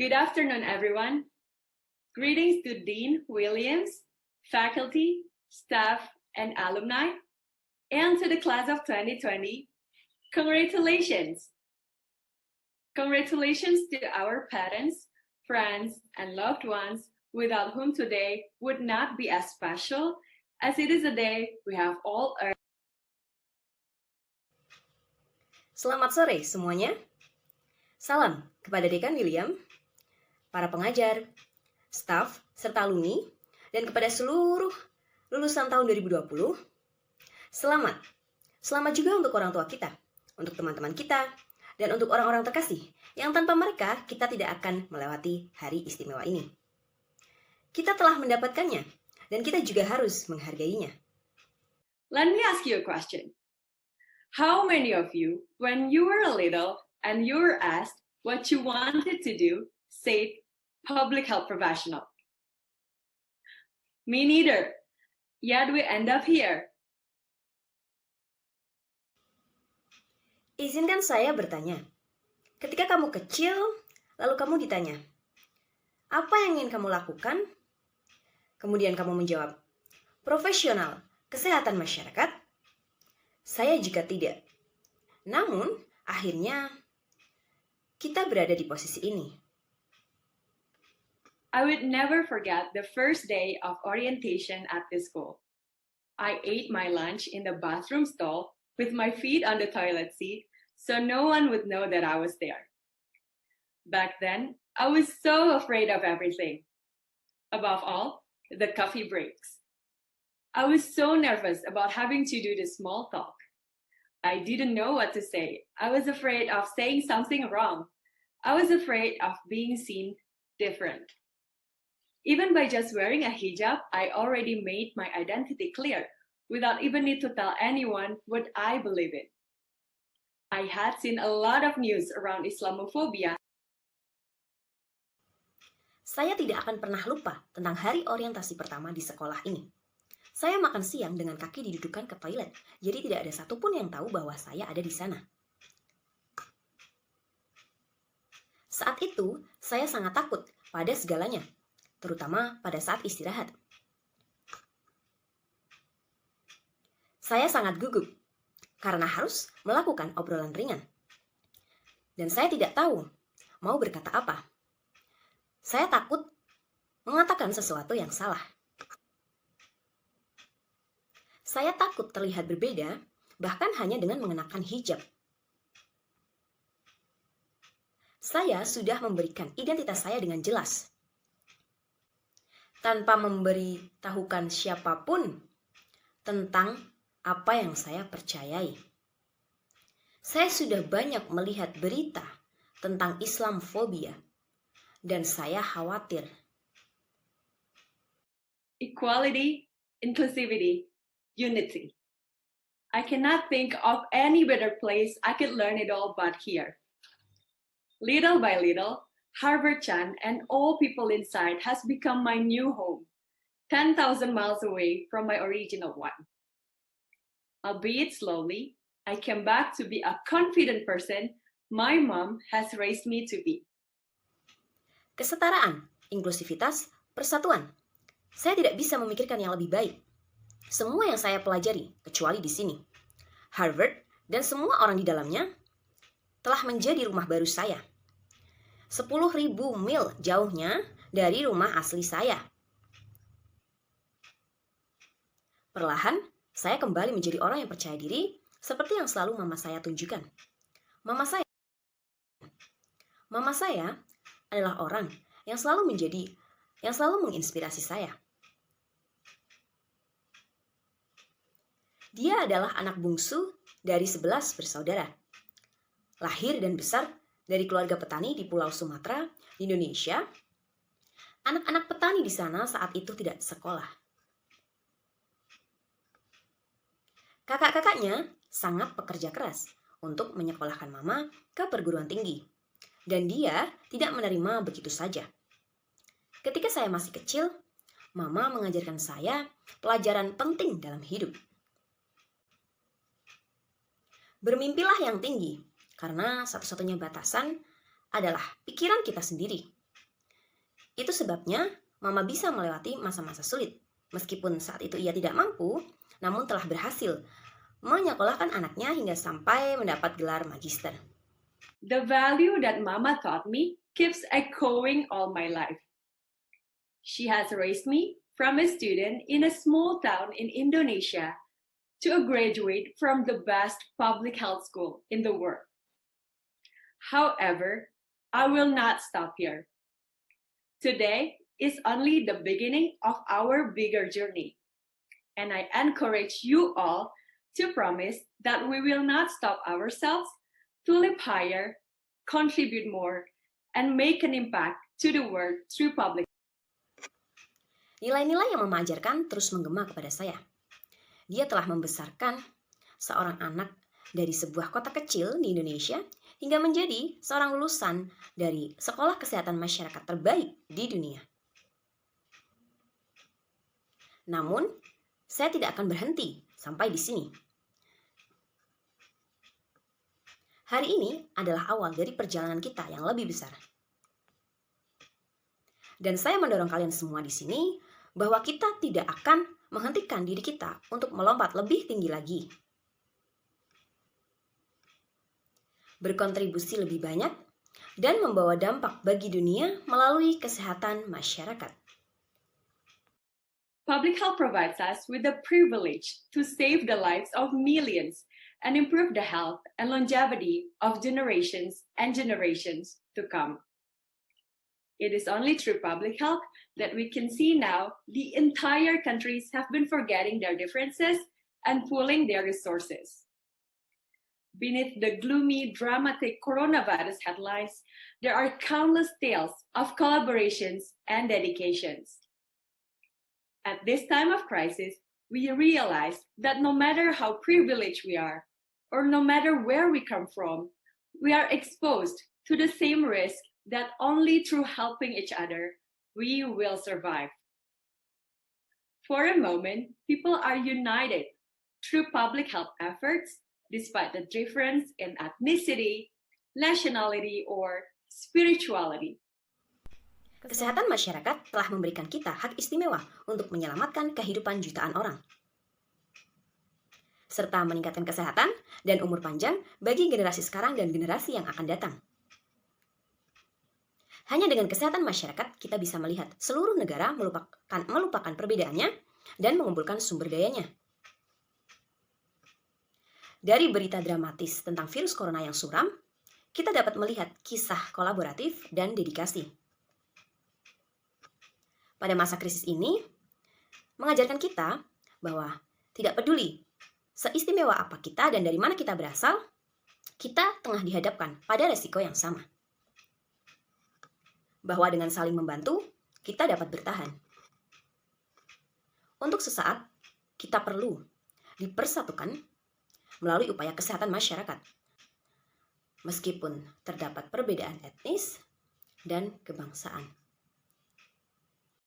Good afternoon, everyone. Greetings to Dean Williams, faculty, staff, and alumni, and to the class of 2020. Congratulations! Congratulations to our parents, friends, and loved ones without whom today would not be as special as it is a day we have all earned. Selamat sore semuanya. Salam kepada Dekan William, para pengajar, staf, serta alumni, dan kepada seluruh lulusan tahun 2020. Selamat. Selamat juga untuk orang tua kita, untuk teman-teman kita, dan untuk orang-orang terkasih yang tanpa mereka kita tidak akan melewati hari istimewa ini. Kita telah mendapatkannya, dan kita juga harus menghargainya. Let me ask you a question. How many of you, when you were little and you were asked what you wanted to do, said public health professional? Me neither. Yet we end up here. Izinkan saya bertanya. Ketika kamu kecil, lalu kamu ditanya, apa yang ingin kamu lakukan? Kemudian kamu menjawab, profesional, kesehatan masyarakat? Saya juga tidak. Namun, akhirnya kita berada di posisi ini. I would never forget the first day of orientation at this school. I ate my lunch in the bathroom stall with my feet on the toilet seat so no one would know that I was there. Back then, I was so afraid of everything. Above all, the coffee breaks. I was so nervous about having to do the small talk. I didn't know what to say. I was afraid of saying something wrong. I was afraid of being seen different. Even by just wearing a hijab, I already made my identity clear without even need to tell anyone what I believe in. I had seen a lot of news around Islamophobia. Saya tidak akan pernah lupa tentang hari orientasi pertama di sekolah ini. Saya makan siang dengan kaki didudukan ke toilet, jadi tidak ada satupun yang tahu bahwa saya ada di sana. Saat itu, saya sangat takut pada segalanya, terutama pada saat istirahat. Saya sangat gugup karena harus melakukan obrolan ringan. Dan saya tidak tahu mau berkata apa. Saya takut mengatakan sesuatu yang salah. Saya takut terlihat berbeda, bahkan hanya dengan mengenakan hijab. Saya sudah memberikan identitas saya dengan jelas, tanpa memberitahukan siapapun tentang apa yang saya percayai. Saya sudah banyak melihat berita tentang Islamofobia, dan saya khawatir. Equality, inclusivity, unity. I cannot think of any better place I could learn it all but here. Little by little, Harvard Chan and all people inside has become my new home, 10,000 miles away from my original one. Albeit slowly, I came back to be a confident person my mom has raised me to be. Kesetaraan, inklusivitas, persatuan. Saya tidak bisa memikirkan yang lebih baik. Semua yang saya pelajari, kecuali di sini, Harvard dan semua orang di dalamnya, telah menjadi rumah baru saya. 10.000 mil jauhnya dari rumah asli saya. Perlahan, saya kembali menjadi orang yang percaya diri, seperti yang selalu mama saya tunjukkan. Mama saya adalah orang yang selalu menginspirasi saya. Dia adalah anak bungsu dari 11 bersaudara. Lahir dan besar dari keluarga petani di Pulau Sumatera, di Indonesia. Anak-anak petani di sana saat itu tidak sekolah. Kakak-kakaknya sangat pekerja keras untuk menyekolahkan mama ke perguruan tinggi. Dan dia tidak menerima begitu saja. Ketika saya masih kecil, mama mengajarkan saya pelajaran penting dalam hidup. Bermimpilah yang tinggi, karena satu-satunya batasan adalah pikiran kita sendiri. Itu sebabnya Mama bisa melewati masa-masa sulit. Meskipun saat itu ia tidak mampu, namun telah berhasil menyekolahkan anaknya hingga sampai mendapat gelar magister. The value that Mama taught me keeps echoing all my life. She has raised me from a student in a small town in Indonesia to a graduate from the best public health school in the world. However, I will not stop here. Today is only the beginning of our bigger journey, and I encourage you all to promise that we will not stop ourselves to live higher, contribute more, and make an impact to the world through public. Nilai-nilai yang Mama ajarkan terus menggema kepada saya. Dia telah membesarkan seorang anak dari sebuah kota kecil di Indonesia hingga menjadi seorang lulusan dari Sekolah Kesehatan Masyarakat terbaik di dunia. Namun, saya tidak akan berhenti sampai di sini. Hari ini adalah awal dari perjalanan kita yang lebih besar. Dan saya mendorong kalian semua di sini bahwa kita tidak akan menghentikan diri kita untuk melompat lebih tinggi lagi. Berkontribusi lebih banyak, dan membawa dampak bagi dunia melalui kesehatan masyarakat. Public health provides us with the privilege to save the lives of millions and improve the health and longevity of generations and generations to come. It is only through public health that we can see now the entire countries have been forgetting their differences and pooling their resources. Beneath the gloomy, dramatic coronavirus headlines, there are countless tales of collaborations and dedications. At this time of crisis, we realize that no matter how privileged we are, or no matter where we come from, we are exposed to the same risk that only through helping each other we will survive. For a moment, people are united through public health efforts despite the difference in ethnicity, nationality, or spirituality. Kesehatan masyarakat telah memberikan kita hak istimewa untuk menyelamatkan kehidupan jutaan orang, serta meningkatkan kesehatan dan umur panjang bagi generasi sekarang dan generasi yang akan datang. Hanya dengan kesehatan masyarakat, kita bisa melihat seluruh negara melupakan perbedaannya dan mengumpulkan sumber dayanya. Dari berita dramatis tentang virus corona yang suram, kita dapat melihat kisah kolaboratif dan dedikasi. Pada masa krisis ini, mengajarkan kita bahwa tidak peduli seistimewa apa kita dan dari mana kita berasal, kita tengah dihadapkan pada resiko yang sama. Bahwa dengan saling membantu, kita dapat bertahan. Untuk sesaat, kita perlu dipersatukan melalui upaya kesehatan masyarakat. Meskipun terdapat perbedaan etnis dan kebangsaan.